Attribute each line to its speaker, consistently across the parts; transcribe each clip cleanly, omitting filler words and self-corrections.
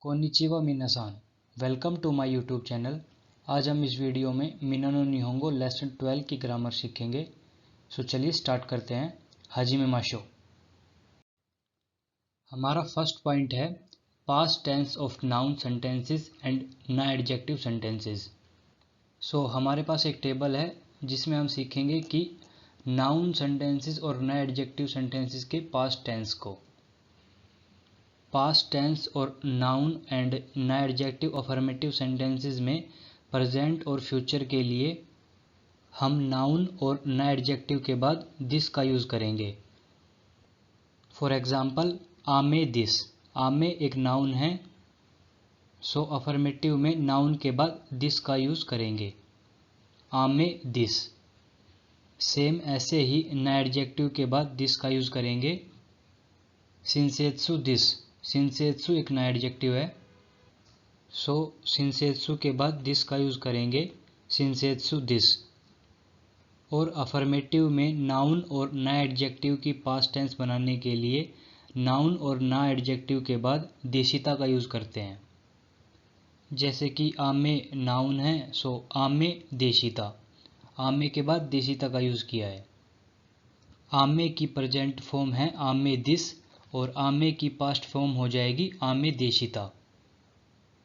Speaker 1: Konnichiwa मिनासान, welcome to my YouTube channel. आज हम इस वीडियो में मिनानो निहोंगो लेसन 12 की ग्रामर सीखेंगे। सो चलिए स्टार्ट करते हैं। हाजिमे माशो। हमारा फर्स्ट पॉइंट है past tense of noun sentences and non adjective sentences. So हमारे पास एक टेबल है जिसमें हम सीखेंगे कि नाउन सेंटेंसेस और नॉन एडजेक्टिव सेंटेंसेस के पास्ट टेंस को। पास्ट टेंस और noun and non adjective affirmative sentences में प्रेजेंट और फ्यूचर के लिए हम नाउन और नॉन एडजेक्टिव के बाद दिस का यूज़ करेंगे। फॉर एग्जांपल आमे दिस। आमे एक नाउन है, सो अफर्मेटिव में नाउन के बाद दिस का यूज़ करेंगे, आमे दिस। सेम ऐसे ही नॉन एडजेक्टिव के बाद दिस का यूज़ करेंगे, शिनसेत्सु दिस। शिनसेत्सु एक नॉन एडजेक्टिव है, सो शिनसेत्सु के बाद दिस का यूज़ करेंगे, शिनसेत्सु दिस। और अफर्मेटिव में नाउन और नॉन एडजेक्टिव की पास्ट टेंस बनाने के लिए नाउन और नॉन एडजेक्टिव के बाद देशिता का यूज़ करते हैं। जैसे कि आमे नाउन है, सो आमे देशिता। आमे के बाद देशिता का यूज़ किया है। आमे की प्रेजेंट फॉर्म है आमे दिस और आमे की पास्ट फॉर्म हो जाएगी आमे देशिता।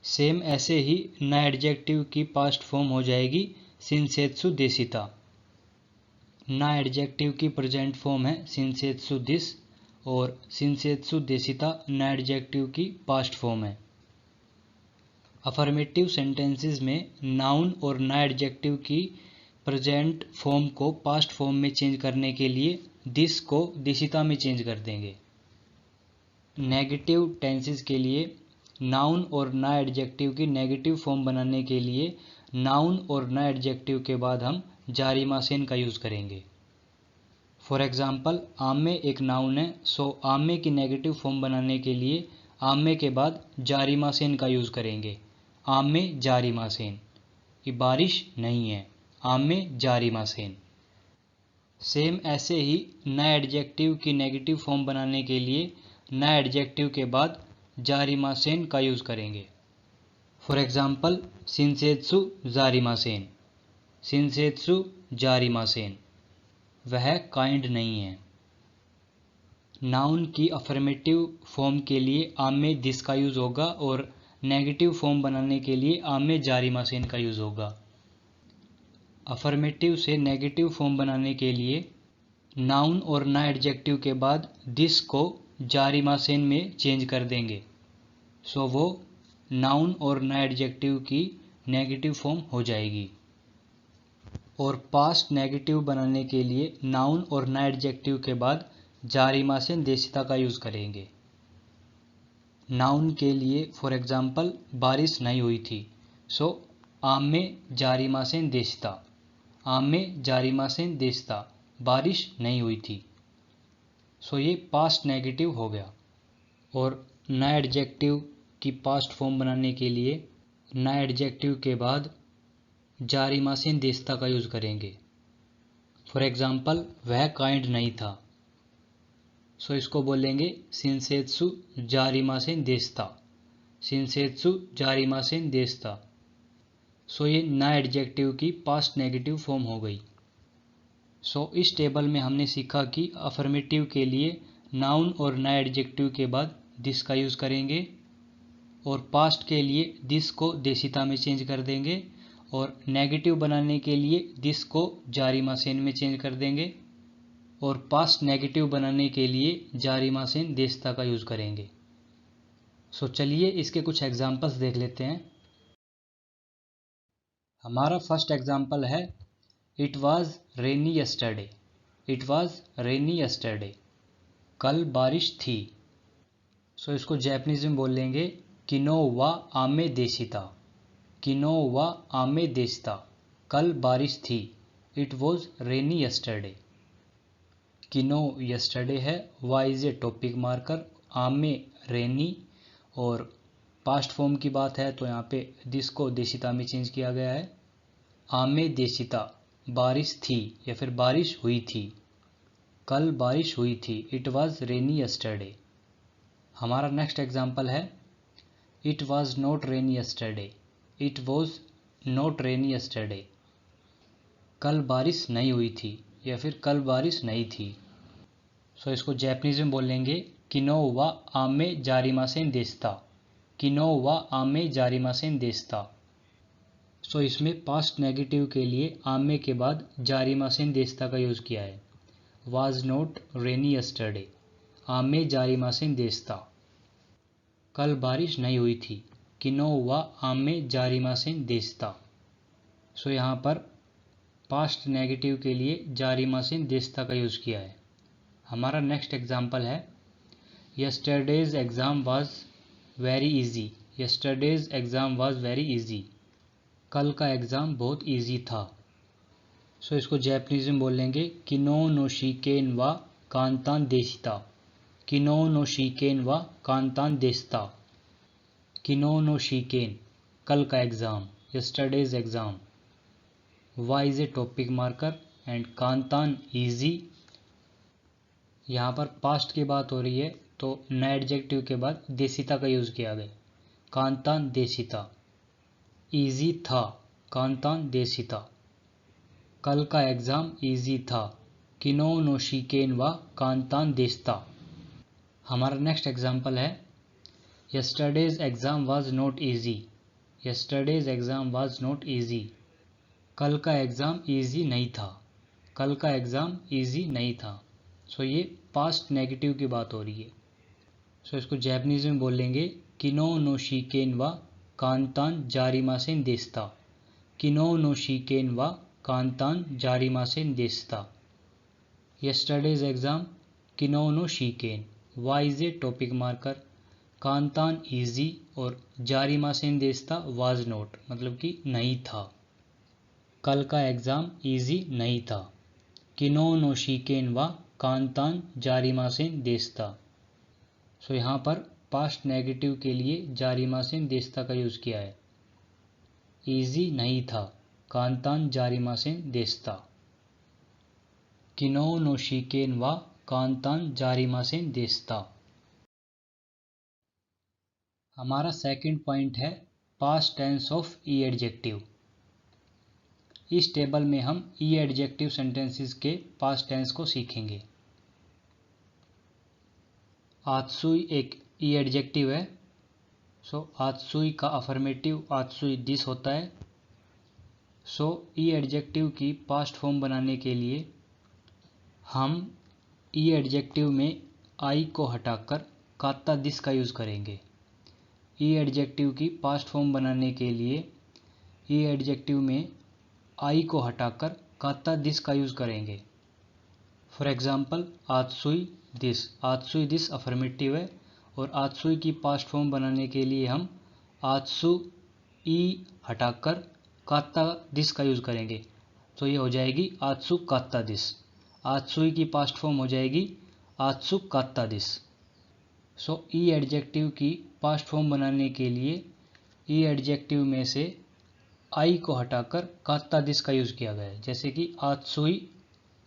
Speaker 1: सेम ऐसे ही नॉन एडजेक्टिव की पास्ट फॉर्म हो जाएगी शिनसेत्सु देशिता। नॉन एडजेक्टिव की प्रेजेंट फॉर्म है शिनसेत्सु दिस और शिनसेत्सु देशिता नॉन एडजेक्टिव की पास्ट फॉर्म है। अफर्मेटिव सेंटेंसेस में नाउन और नॉन एडजेक्टिव की प्रेजेंट फॉर्म को पास्ट फॉर्म में चेंज करने के लिए दिस को देशिता में चेंज कर देंगे। नेगेटिव टेंसेस के लिए नाउन और नॉन एडजेक्टिव की नेगेटिव फॉर्म बनाने के लिए नाउन और नॉन एडजेक्टिव के बाद हम जारिमासेन का यूज़ करेंगे। फॉर एग्जांपल आमे एक नाउन है, सो आमे की नेगेटिव फॉर्म बनाने के लिए आमे के बाद जारिमासेन का यूज़ करेंगे, आमे जारिमासेन। कि बारिश नहीं है, आमे जारिमासेन। सेम ऐसे ही नॉन एडजेक्टिव की नेगेटिव फॉर्म बनाने के लिए नॉन एडजेक्टिव के बाद जारिमासेन का यूज़ करेंगे। For example शिनसेत्सु जारिमासेन। शिनसेत्सु जारिमासेन, वह काइंड नहीं है। नाउन की अफर्मेटिव फॉर्म के लिए आमे दिस का यूज़ होगा और नेगेटिव फॉर्म बनाने के लिए आमे जारिमासेन का यूज़ होगा। अफर्मेटिव से नेगेटिव फॉर्म बनाने के लिए नाउन और नॉन एडजेक्टिव के बाद दिस को जारिमासेन में चेंज कर देंगे, सो वो नाउन और नॉन एडजेक्टिव की नेगेटिव फॉर्म हो जाएगी। और पास्ट नेगेटिव बनाने के लिए नाउन और नॉन एडजेक्टिव के बाद जारिमासेन देशिता का यूज़ करेंगे। नाउन के लिए फॉर एग्जांपल बारिश नहीं हुई थी, सो आमे जारिमासेन देशिता। आमे जारिमासेन देशिता, बारिश नहीं हुई थी। सो ये पास्ट नेगेटिव हो गया। और नॉन एडजेक्टिव की पास्ट फॉर्म बनाने के लिए नॉन एडजेक्टिव के बाद जारिमासेन देशिता का यूज़ करेंगे। फॉर एग्जांपल वह काइंड नहीं था, सो इसको बोलेंगे शिनसेत्सु जारिमासेन देशिता। शिनसेत्सु जारिमासेन देशिता। सो ये नॉन एडजेक्टिव की पास्ट नेगेटिव फॉर्म हो गई। सो इस टेबल में हमने सीखा कि अफर्मेटिव के लिए नाउन और नॉन एडजेक्टिव के बाद दिस का यूज़ करेंगे और पास्ट के लिए दिस को देशिता में चेंज कर देंगे और नेगेटिव बनाने के लिए दिस को जारिमासेन में चेंज कर देंगे और पास्ट नेगेटिव बनाने के लिए जारिमासेन देशिता का यूज़ करेंगे। सो चलिए इसके कुछ एग्जांपल्स देख लेते हैं। हमारा फर्स्ट एग्जांपल है it was rainy yesterday. It was rainy yesterday, कल बारिश थी। सो इसको जैपनीज में बोल लेंगे किनो वा आमे देशिता। किनो वा आमे देशिता, कल बारिश थी। It was rainy yesterday. किनो यस्टरडे है, वा इज ए टॉपिक मार्कर, आमे रेनी और पास्ट फॉर्म की बात है तो यहाँ पे दिस को देशिता में चेंज किया गया है। आमे देशिता, बारिश थी या फिर बारिश हुई थी। कल बारिश हुई थी, इट वाज रेनी यस्टरडे। हमारा नेक्स्ट एग्जाम्पल है it was not rainy yesterday, it was not rainy yesterday. कल बारिश नहीं हुई थी या फिर कल बारिश नहीं थी। सो इसको जैपनीज में बोलेंगे किनो वा आमे जारिमासेन देस्ता, किनो वा आमे जारिमासेन देस्ता। सो इसमें पास्ट नेगेटिव के लिए आमे के बाद जारिमासेन देस्ता का यूज़ किया है। वाज नॉट रेनी यस्टरडे, आमे जारिमासेन देस्ता। कल बारिश नहीं हुई थी, किनो वा आमे जारिमासेन देस्ता। सो यहाँ पर पास्ट नेगेटिव के लिए जारिमासेन देस्ता का यूज़ किया है। हमारा नेक्स्ट एग्जाम्पल है yesterday's exam was very easy, yesterday's exam was very easy. कल का एग्ज़ाम बहुत इजी था। सो इसको जैपनीज में बोलेंगे किनो नो शिकेन वा कांतान देशिता, किनो नो शिकेन वा कांतान देस्ता। किनो नो शिकेन कल का एग्ज़ाम, यस्टरडेज एग्ज़ाम। वा is a topic marker and कांतान ईजी। यहाँ पर पास्ट की बात हो रही है तो नए एडजेक्टिव के बाद देशिता का यूज़ किया गया, कांतान देशिता। ईजी था, कांतान देशिता। कल का एग्ज़ाम ईजी था, किनो नो शिकेन वा कांतान देस्ता। हमारा नेक्स्ट एग्जाम्पल है yesterday's exam was not easy, yesterday's exam was not easy. कल का एग्ज़ाम ईजी नहीं था, कल का एग्ज़ाम ईजी नहीं था। सो ये पास्ट नेगेटिव की बात हो रही है। सो इसको जैपनीज में बोलेंगे किनो नो शिकेन वा कांतान जारिमासेन देस्ता, किनो नो शिकेन वा कांतान जारिमासेन देस्ता। यस्टरडेज एग्ज़ाम किनो नो शिकेन, वा इज़ ए टॉपिक मार्कर, कांतान ईजी और जारिमासेन देस्ता वाज नॉट मतलब कि नहीं था। कल का एग्ज़ाम ईजी नहीं था, किनो नो शिकेन वा कांतान जारिमासेन देस्ता। सो यहाँ पर पास्ट नेगेटिव के लिए जारिमासेन देस्ता का यूज़ किया है। ईजी नहीं था, कांतान जारिमासेन देस्ता। किनो नो शिकेन वा कांतान जारिमासेन देस्ता। हमारा सेकंड पॉइंट है past tense of I adjective. इस टेबल में हम ई एडजेक्टिव सेंटेंसेस के पास्ट टेंस को सीखेंगे। आत्सुई एक ई एडजेक्टिव है। सो आत्सुई का अफर्मेटिव आत्सुई दिस होता है। सो ई एडजेक्टिव की पास्ट फॉर्म बनाने के लिए हम ई एडजेक्टिव में आई को हटाकर कात्ता दिस का यूज़ करेंगे। ई एडजेक्टिव की पास्ट फॉर्म बनाने के लिए ई एडजेक्टिव में आई को हटाकर कात्ता दिस का यूज़ करेंगे। फॉर एग्जाम्पल आत्सुई दिस अफर्मेटिव है और आत्सुई की पास्ट फॉर्म बनाने के लिए हम आत्सु ई हटाकर कात्ता दिस का यूज़ करेंगे। तो ये हो जाएगी आत्सु कात्ता दिस। आत्सुई की पास्ट फॉर्म हो जाएगी आत्सु कात्ता दिस। सो ई एडजेक्टिव की पास्ट फॉर्म बनाने के लिए ई एडजेक्टिव में से आई को हटाकर कात्ता दिस का यूज़ किया गया है। जैसे कि आत्सुई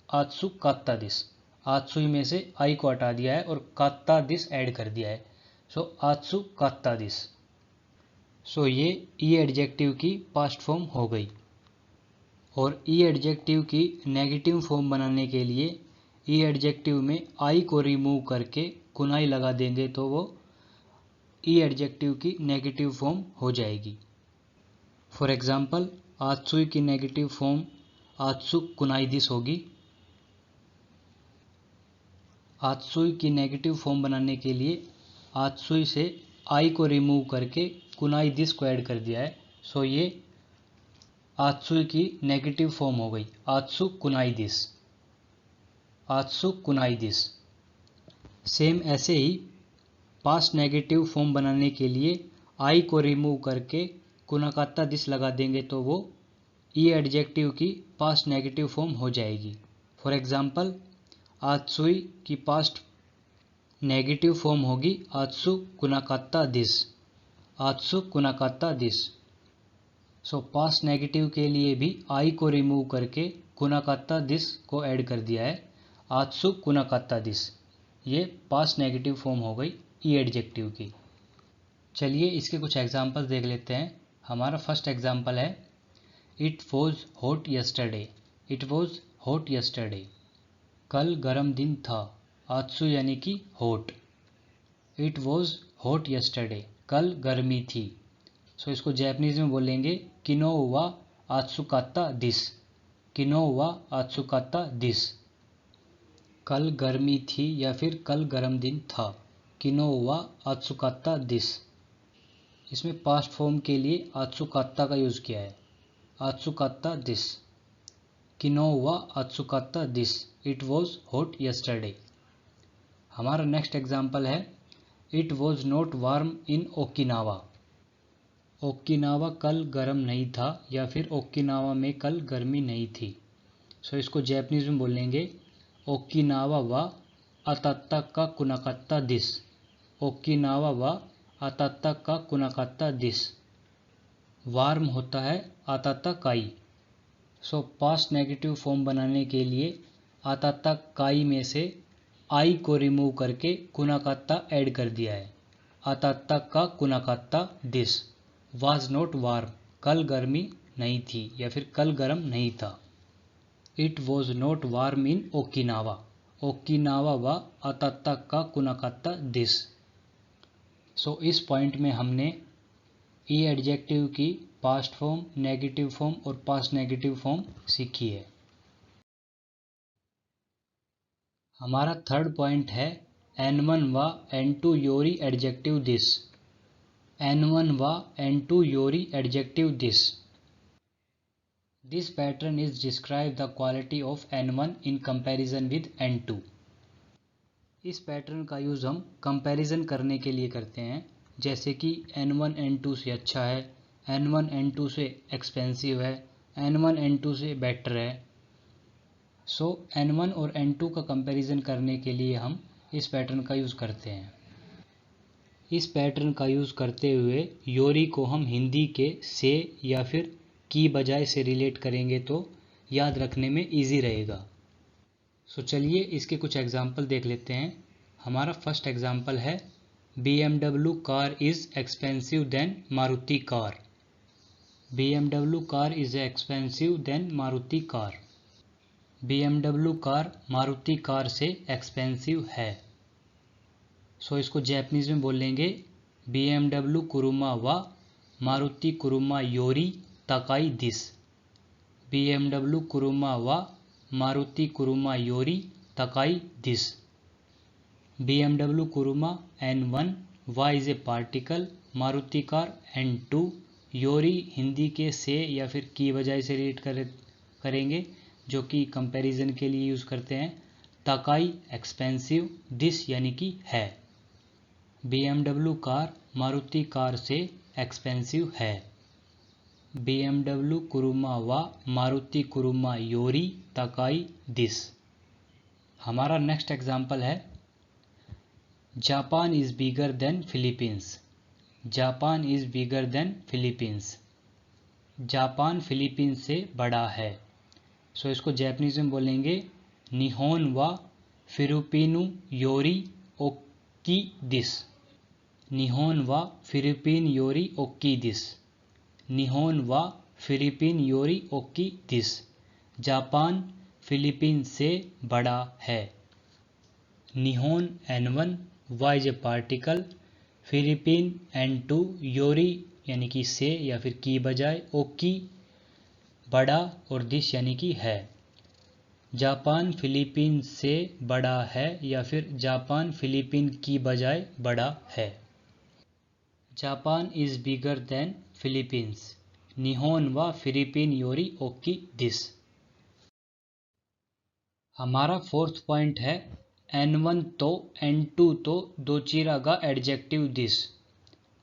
Speaker 1: आत्सु कात्ता दिस, आत्सुई में से आई को हटा दिया है और कात्ता दिस ऐड कर दिया है। सो आत्सु कात्ता दिस। सो ये ई एडजेक्टिव की पास्ट फॉर्म हो गई। और ई एडजेक्टिव की नेगेटिव फॉर्म बनाने के लिए ई एडजेक्टिव में आई को रिमूव करके कुनाई लगा देंगे तो वो ई एडजेक्टिव की नेगेटिव फॉर्म हो जाएगी। फॉर एग्जाम्पल आत्सुई की नेगेटिव फॉर्म आत्सु कुनाई दिस होगी। आत्सुई की नेगेटिव फॉर्म बनाने के लिए आत्सुई से आई को रिमूव करके कुनाई दिस को ऐड कर दिया है। सो ये आत्सुई की नेगेटिव फॉर्म हो गई आत्सु कुनाई दिस, आत्सु कुनाई दिस। सेम ऐसे ही पास्ट नेगेटिव फॉर्म बनाने के लिए आई को रिमूव करके कुनाकात्ता दिस लगा देंगे तो वो ई एडजेक्टिव की पास्ट नेगेटिव फॉर्म हो जाएगी। फॉर एग्जाम्पल आत्सुई की पास्ट नेगेटिव फॉर्म होगी आत्सु कुनाकात्ता दिस, आत्सु कुनाकात्ता दिस। सो पास्ट नेगेटिव के लिए भी आई को रिमूव करके कुनाकात्ता दिस को ऐड कर दिया है आत्सु कुनाकात्ता दिस। ये पास्ट नेगेटिव फॉर्म हो गई ई एडजेक्टिव की। चलिए इसके कुछ एग्जांपल्स देख लेते हैं। हमारा फर्स्ट एग्जांपल है it was hot yesterday. It was hot yesterday, कल गर्म दिन था। आत्सु यानी कि hot. It was hot yesterday, कल गर्मी थी। सो इसको जैपनीज में बोलेंगे किनो वा आत्सुकाता दिस। किनो वा आत्सुकाता दिस, कल गर्मी थी या फिर कल गर्म दिन था। किनो वा आत्सुकाता दिस। इसमें पास्ट फॉर्म के लिए आत्सुकाता का यूज़ किया है। आत्सुकाता दिस, किनो वा आत्सुकाता दिस, इट वॉज हॉट यस्टरडे। हमारा नेक्स्ट एग्जाम्पल है it was not warm in Okinawa. Okinawa कल गर्म नहीं था या फिर ओकिनावा में कल गर्मी नहीं थी। सो इसको जैपनीज में बोलेंगे ओकिनावा वा अतात्ता का कुनाकात्ता दिस। ओकिनावा वा अतात्ता का कुनाकात्ता दिस। वार्म होता है अतात्ता काई। सो पास्ट नेगेटिव फॉर्म बनाने के लिए अतात्ता काई में से आई को रिमूव करके कुनाकात्ता ऐड कर दिया है। अतात्ता का कुनाकात्ता दिस वाज नॉट वार्म, कल गर्मी नहीं थी या फिर कल गर्म नहीं था। It was not warm in Okinawa. Okinawa वा अतात्ता का कुनाकात्ता दिस। सो इस पॉइंट में हमने ई एडजेक्टिव की पास्ट फॉर्म, नेगेटिव फॉर्म और पास्ट नेगेटिव फॉर्म सीखी है। हमारा थर्ड पॉइंट है N1 वा N2 योरी एडजेक्टिव दिस। N1 वा N2 योरी एडजेक्टिव दिस। This pattern is describe the quality of N1 in comparison with N2। इस पैटर्न का यूज़ हम कंपैरिजन करने के लिए करते हैं, जैसे कि N1 N2 से अच्छा है, N1 N2 से एक्सपेंसिव है, N1 N2 से बेटर है। सो N1 और N2 का कंपैरिजन करने के लिए हम इस पैटर्न का यूज़ करते हैं। इस पैटर्न का यूज़ करते हुए योरी को हम हिंदी के से या फिर की बजाय से रिलेट करेंगे तो याद रखने में इजी रहेगा। सो चलिए इसके कुछ एग्जाम्पल देख लेते हैं। हमारा फर्स्ट एग्जाम्पल है BMW car is expensive than Maruti car. BMW car is expensive than Maruti car. BMW car Maruti car से एक्सपेंसिव है। सो इसको जैपनीज में बोलेंगे BMW कुरुमा वा मारुति कुरुमा योरी ताकाई दिस। BMW कुरुमा वा मारुति कुरुमा योरी ताकाई दिस। BMW कुरुमा N1 वा is a particle, Maruti car N2, योरी हिंदी के से या फिर की बजाय से रिलेट करेंगे जो कि कंपैरिजन के लिए यूज़ करते हैं। ताकाई एक्सपेंसिव, दिस यानी कि है। BMW कार मारुति कार से एक्सपेंसिव है। BMW कुरुमा वा मारुति कुरुमा योरी ताकाई दिस। हमारा नेक्स्ट एग्जाम्पल है Japan is bigger than Philippines. Japan is bigger than Philippines, Japan Philippines से बड़ा है। सो इसको जैपनीज में बोलेंगे निहोन वा फिलिपिनो योरी ओक्की दिस। निहोन वा फिलिपिन योरी ओक्की दिस। निहोन वा फिलिपिन योरी ओक्की दिस, जापान फिलीपीन से बड़ा है। निहोन N1 वा is a particle, Philippine N2 योरी यानी कि से या फिर की बजाय, ओक्की बड़ा और दिस यानी कि है। जापान फिलीपीन से बड़ा है या फिर जापान फिलीपीन की बजाय बड़ा है। Japan is bigger than Philippines, निहोन वा फिलीपीन योरी ओक्की दिस। हमारा फोर्थ पॉइंट है N1 तो N2 तो दोचीरा गा एडजेक्टिव दिस।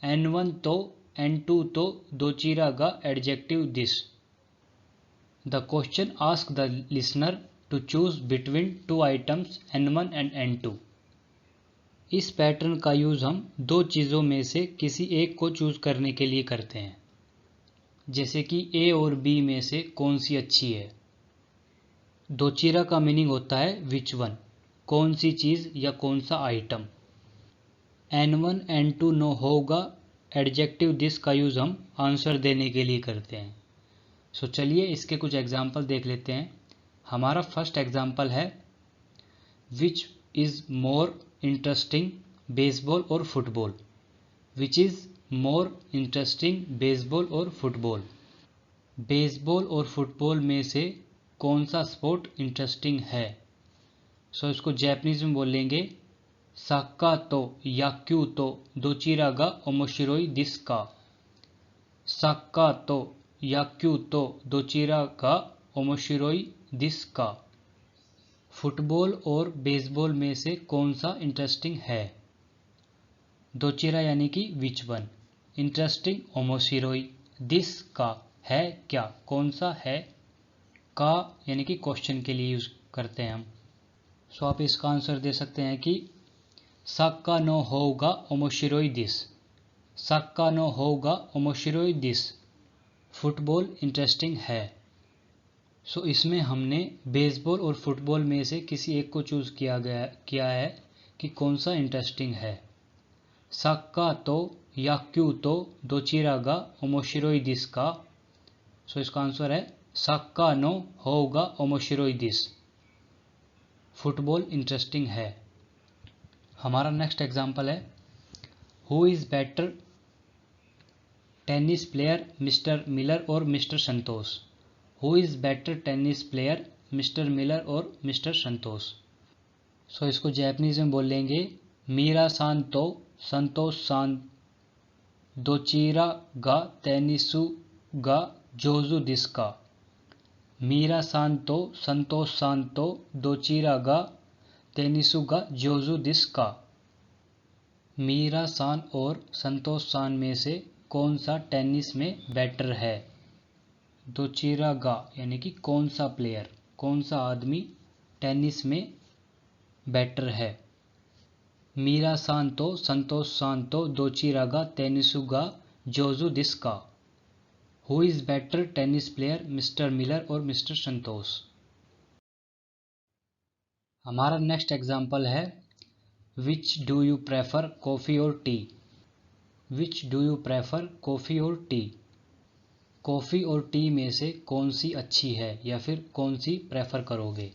Speaker 1: N1 तो N2 तो दोचीरा गा एडजेक्टिव दिस। The question ask the listener to choose between two items N1 and N2। इस पैटर्न का यूज़ हम दो चीज़ों में से किसी एक को चूज़ करने के लिए करते हैं, जैसे कि A और B में से कौन सी अच्छी है। दोचीरा का मीनिंग होता है विच वन, कौन सी चीज़ या कौन सा आइटम। N1 N2 नो होगा एडजेक्टिव दिस का यूज़ हम आंसर देने के लिए करते हैं। सो चलिए इसके कुछ एग्जाम्पल देख लेते हैं। हमारा फर्स्ट एग्जाम्पल है which is more interesting baseball और football. Which is more interesting baseball और फुटबॉल। बेसबॉल और फुटबॉल में से कौन सा स्पोर्ट इंटरेस्टिंग है। सो इसको जैपनीज में बोलेंगे साक्का तो याक्यू तो दोचिरा गा ओमोशिरोई दिस का। साक्का तो याक्यू तो दोचिरा गा ओमोशिरोई दिस का। फुटबॉल और बेसबॉल में से कौन सा इंटरेस्टिंग है। दोचिरा यानी कि विच वन, इंटरेस्टिंग ओमोशिरोई, दिस का है क्या, कौन सा है, का यानी कि क्वेश्चन के लिए यूज करते हैं हम। सो आप इसका आंसर दे सकते हैं कि साक्का नो होगा ओमोशिरोई दिस। साक्का नो होगा ओमोशिरोई दिस। फुटबॉल इंटरेस्टिंग है। सो इसमें हमने बेसबॉल और फुटबॉल में से किसी एक को चूज किया है कि कौन सा इंटरेस्टिंग है। साक्का तो याक्यू तो दोचिरा गा ओमोशिरोई दिस का। सो इसका आंसर है साक्का नो होगा ओमोशिरोई दिस। फुटबॉल इंटरेस्टिंग है। हमारा नेक्स्ट एग्जाम्पल है who is better tennis player mister Miller और mister Santosh. Who is better tennis player mister Miller और मिस्टर संतोष। सो इसको जैपनीज में बोलेंगे मीरा सान तो संतोष सान दोचिरा गा टेनिसु गा जोजू दिस का। मीरा सान तो संतोष सान तो दोचिरा गा टेनिसु गा जोजू दिस का। मीरा सान और संतोष सान में से कौन सा टेनिस में बेटर है। दोचिरा गा यानी कि कौन सा प्लेयर, कौन सा आदमी टेनिस में बेटर है। मीरा सान तो संतोष सान तो दोचिरा गा टेनिसु गा जोजू दिस का। Who is better tennis player mister Miller और मिस्टर संतोष। हमारा नेक्स्ट एग्जाम्पल है which do you prefer coffee और tea. Which do you prefer coffee और टी। कॉफ़ी और टी में से कौन सी अच्छी है या फिर कौन सी प्रेफर करोगे।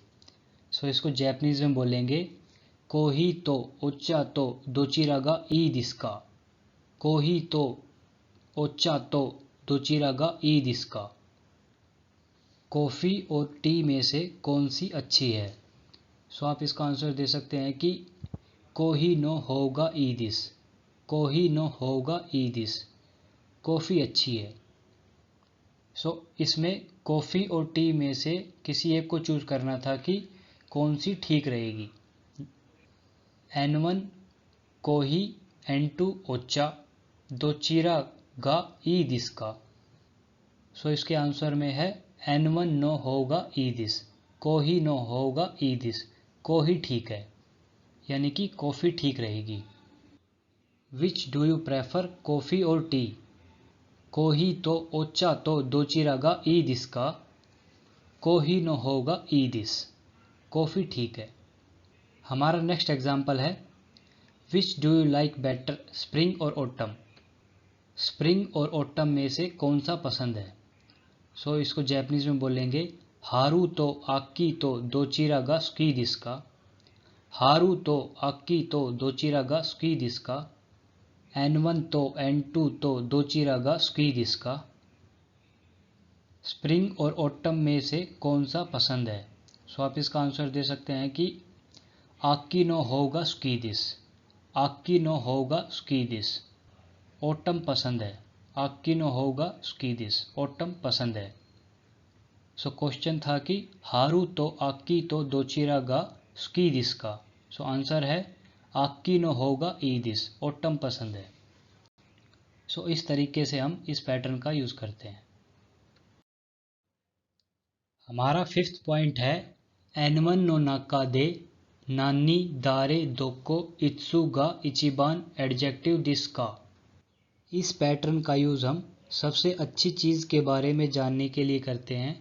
Speaker 1: सो इसको जैपनीज में बोलेंगे कोही तो ओच्चा तो दोचिरा गा ई दिस का। कोही तो ओच्चा तो दोचिरा गा ई दिस का। कॉफ़ी और टी में से कौन सी अच्छी है। सो आप इसका आंसर दे सकते हैं कि कोही नो होगा ई दिस। कोही नो होगा ई दिस। कॉफ़ी अच्छी है। सो इसमें कॉफ़ी और टी में से किसी एक को चूज करना था कि कौन सी ठीक रहेगी। N1 कोही, N2 ओच्चा, दोचिरा गा ई दिस का। सो इसके आंसर में है N1 नो होगा ई दिस। कोही नो होगा ई दिस। कोही ठीक है यानी कि कॉफ़ी ठीक रहेगी। विच डू यू प्रेफर कॉफ़ी और टी। कोही तो ओच्चा तो दोचिरा गा ई दिस का। कोही नो होगा ई दिस। कॉफ़ी ठीक है। हमारा नेक्स्ट एग्जाम्पल है which do you like better spring और ऑटम। स्प्रिंग और ऑटम में से कौन सा पसंद है। सो इसको जैपनीज में बोलेंगे हारू तो आक्की तो दोचिरा गा स्की दिस का। हारू तो आक्की तो दोचिरा गा स्की दिस का। N1 तो N2 तो दोचिरा गा स्की दिस का। स्प्रिंग और ऑटम में से कौन सा पसंद है। सो आप इसका आंसर दे सकते हैं कि आक्की नो होगा स्की दिस। आक्की नो होगा स्की दिस। ऑटम पसंद है। आक्की नो होगा स्की दिस। ऑटम पसंद है। सो क्वेश्चन था कि हारू तो आक्की तो दोचिरा गा स्की दिस का। सो आंसर है आक्की नो होगा ई दिस। ऑटम पसंद है। सो इस तरीके से हम इस पैटर्न का यूज करते हैं। हमारा फिफ्थ पॉइंट है एनवन नो नाका दे नानी दारे दोको इत्सु गा इचिबान एडजेक्टिव दिस का। इस पैटर्न का यूज़ हम सबसे अच्छी चीज़ के बारे में जानने के लिए करते हैं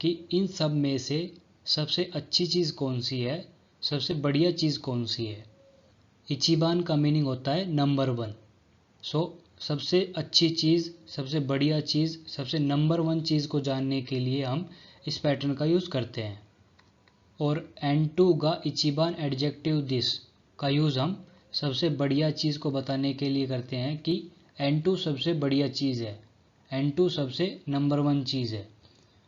Speaker 1: कि इन सब में से सबसे अच्छी चीज़ कौन सी है, सबसे बढ़िया चीज़ कौन सी है। इचिबान का मीनिंग होता है नंबर वन। सो सबसे अच्छी चीज़, सबसे बढ़िया चीज़, सबसे नंबर 1 चीज़ को जानने के लिए हम इस पैटर्न का यूज़ करते हैं। और N2 गा इचिबान एडजेक्टिव दिस का यूज़ हम सबसे बढ़िया चीज़ को बताने के लिए करते हैं कि N2 सबसे बढ़िया चीज़ है, N2 सबसे नंबर 1 चीज़ है।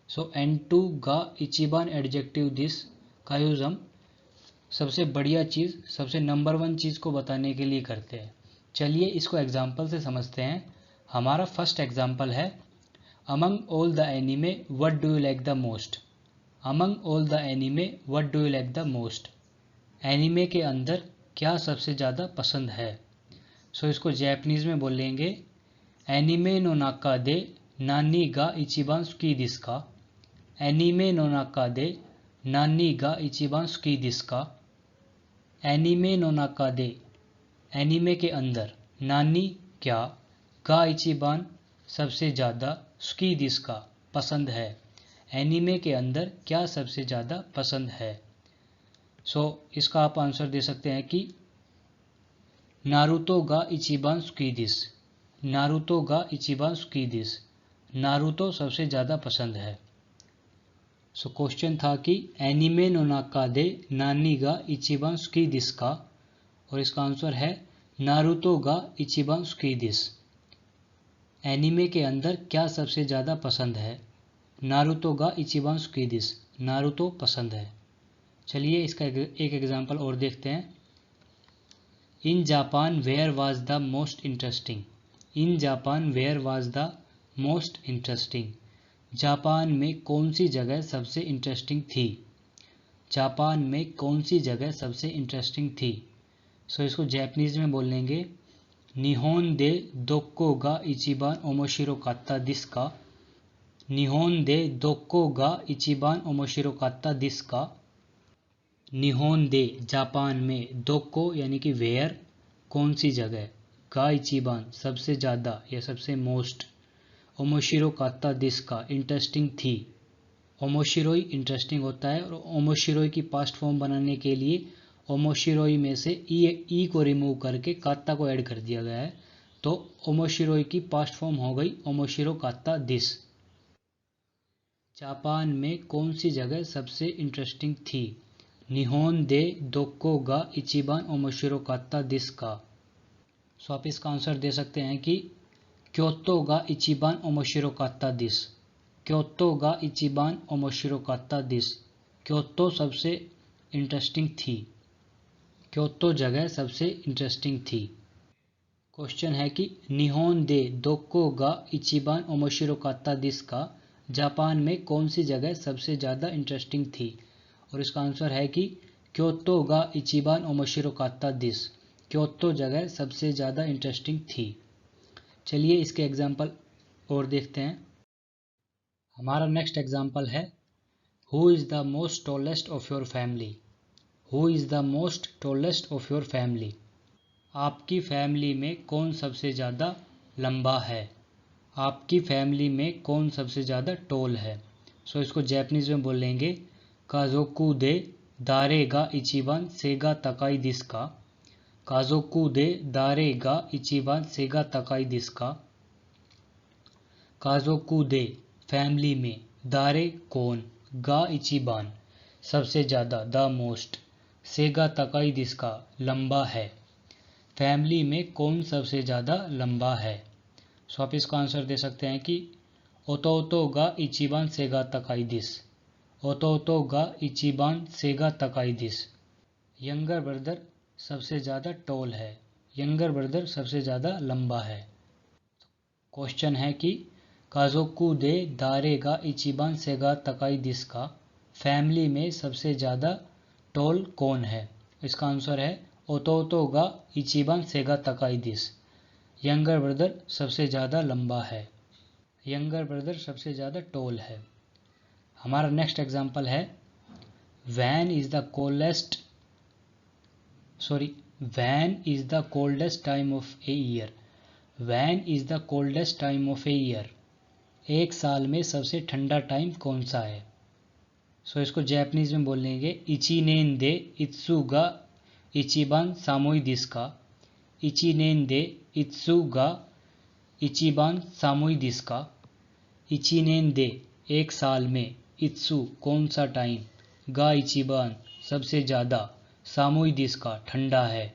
Speaker 1: सो N2 गा इचिबान एडजेक्टिव दिस का यूज़ हम सबसे बढ़िया चीज़, सबसे नंबर 1 चीज़ को बताने के लिए करते हैं। चलिए इसको एग्जाम्पल से समझते हैं। हमारा फर्स्ट एग्जाम्पल है, among all the anime what do you like the most. Among all the anime what do you like the most. Anime के अंदर क्या सबसे ज़्यादा पसंद है। सो इसको जैपनीज़ में बोलेंगे, एनिमे नो नाका दे नानी गा इचिबान सुकी दिस का। एनिमे नो नाका दे नानी गा इचिबान सुकी दिस का। एनिमे नो नाका दे, एनिमे के अंदर, नानी क्या, गा इचिबान सबसे ज़्यादा, सुकी दिस का पसंद है। एनिमे के अंदर क्या सबसे ज़्यादा पसंद है। सो इसका आप आंसर दे सकते हैं कि नारुतो गा इचिबान सुकी दिस। नारुतो गा इचिबान सुकी दिस, नारुतो सबसे ज़्यादा पसंद है। सो क्वेश्चन था कि एनिमे नो नाका दे नानी गा इचिबान सुकी दिस का, और इसका आंसर है नारुतो गा इचिबान सुकी दिस। एनिमे के अंदर क्या सबसे ज़्यादा पसंद है। नारुतो गा इचिबान सुकी दिस, नारुतो पसंद है। चलिए इसका एक एग्जांपल और देखते हैं। In Japan where was the most interesting. In Japan where was the most interesting. Japan में कौन सी जगह सबसे इंटरेस्टिंग थी। जापान में कौन सी जगह सबसे इंटरेस्टिंग थी। सो इसको जैपनीज़ में बोलेंगे, निहोन दे दोक्को गा इचिबान ओमोशिरो कात्ता दिस का। निहोन दे दोक्को गा इचिबान ओमोशिरो कात्ता दिस का। निहोन दे जापान में, दोक्को यानी कि वेयर कौन सी जगह, गा इचिबान सबसे ज़्यादा या सबसे मोस्ट, ओमोशिरो कात्ता दिस का इंटरेस्टिंग थी। ओमोशिरोई इंटरेस्टिंग होता है, और ओमोशिरोई की पास्ट फॉर्म बनाने के लिए ओमोशिरोई में से ई को रिमूव करके कात्ता को ऐड कर दिया गया है। तो ओमोशिरोई की पास्ट फॉर्म हो गई ओमोशिरो कात्ता दिस। जापान में कौन सी जगह सबसे इंटरेस्टिंग थी। निहोन दे दोक्को गा इचिबान ओमोशिरो कात्ता दिस का। सो आप इसका आंसर दे सकते हैं कि क्योतो गा इचिबान ओमोशिरो कात्ता दिस। क्योतो गा इचिबान ओमोशिरो कात्ता दिस, क्योतो सबसे इंटरेस्टिंग थी। क्योतो जगह सबसे इंटरेस्टिंग थी। क्वेश्चन है कि निहोन दे दोक्को गा इचिबान ओमोशिरो कात्ता दिस का, जापान में कौन सी जगह सबसे ज़्यादा इंटरेस्टिंग थी। और इसका आंसर है कि क्योतो गा इचिबान ओमोशिरो कात्ता दिस, क्योतो जगह सबसे ज़्यादा इंटरेस्टिंग थी। चलिए इसके एग्जाम्पल और देखते हैं। हमारा नेक्स्ट एग्जाम्पल है, who is the most tallest of your family. Who is the most tallest of your family. आपकी फैमिली में कौन सबसे ज़्यादा लंबा है। आपकी फैमिली में कौन सबसे ज़्यादा टॉल है। सो इसको जैपनीज़ में बोलेंगे, काजोकू दे दारे गा इचिबान सेगा तकाई दिस का। काजोकू दे दारे गा इचिबान सेगा तकाई दिस का। काजोकू दे फैमिली में, दारे कौन, गा इचिबान सबसे ज़्यादा, द मोस्ट, सेगा तकाई दिस का लंबा है। फैमिली में कौन सबसे ज़्यादा लंबा है। सो आप इसका आंसर दे सकते हैं कि ओतोतो गा इचिबान सेगा तकाई दिस। ओतोतो गा इचिबान सेगा तकाई दिस, यंगर ब्रदर सबसे ज़्यादा टॉल है। यंगर ब्रदर सबसे ज़्यादा लंबा है। क्वेश्चन है कि काजोकू दे दारे गा इचिबान सेगा तकाई दिस का, फैमिली में सबसे ज़्यादा टॉल कौन है। इसका आंसर है ओतोतो गा इचिबान सेगा तकाई दिस, यंगर ब्रदर सबसे ज़्यादा लंबा है। यंगर ब्रदर सबसे ज़्यादा टॉल है। हमारा नेक्स्ट एग्जाम्पल है, van is the coldest time of a year. Van is the coldest time of a year, एक साल में सबसे ठंडा टाइम कौन सा है। सो इसको जैपनीज़ में बोलेंगे, इचिनेन दे इत्सुगा इचिबान सामोई दिस का। इचिनेन दे इत्सुगा इचिबान सामोई दिस का, इचिनेन दे एक साल में, इत्सु कौन सा टाइम, गा इचिबान सबसे ज़्यादा, सामोई दिस का ठंडा है।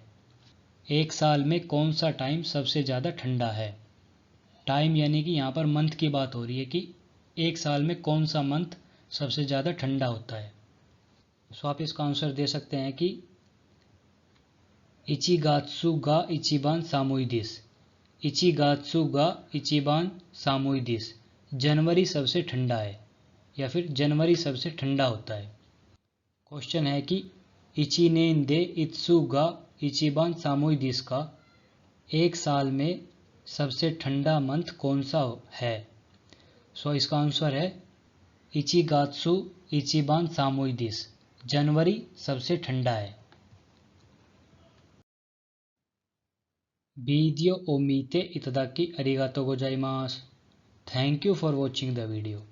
Speaker 1: एक साल में कौन सा टाइम सबसे ज़्यादा ठंडा है। टाइम यानी कि यहाँ पर मंथ की बात हो रही है कि एक साल में कौन सा मंथ सबसे ज़्यादा ठंडा होता है। सो आप इसका आंसर दे सकते हैं कि इचिगात्सु गा इचिबान सामोई दिस, इचिगात्सु गा इचिबान सामोई दिस, जनवरी सबसे ठंडा है या फिर जनवरी सबसे ठंडा होता है। क्वेश्चन है कि इचिनेन दे इत्सु गा इचिबान सामोई दिस का एक साल में सबसे ठंडा मंथ कौन सा है। सो इसका आंसर है इचिगात्सु इचिबान सामोई दिस, जनवरी सबसे ठंडा है। वीडियो ओ मीते इतदाकी अरिगातो गोजाइमास। Thank you for watching the video.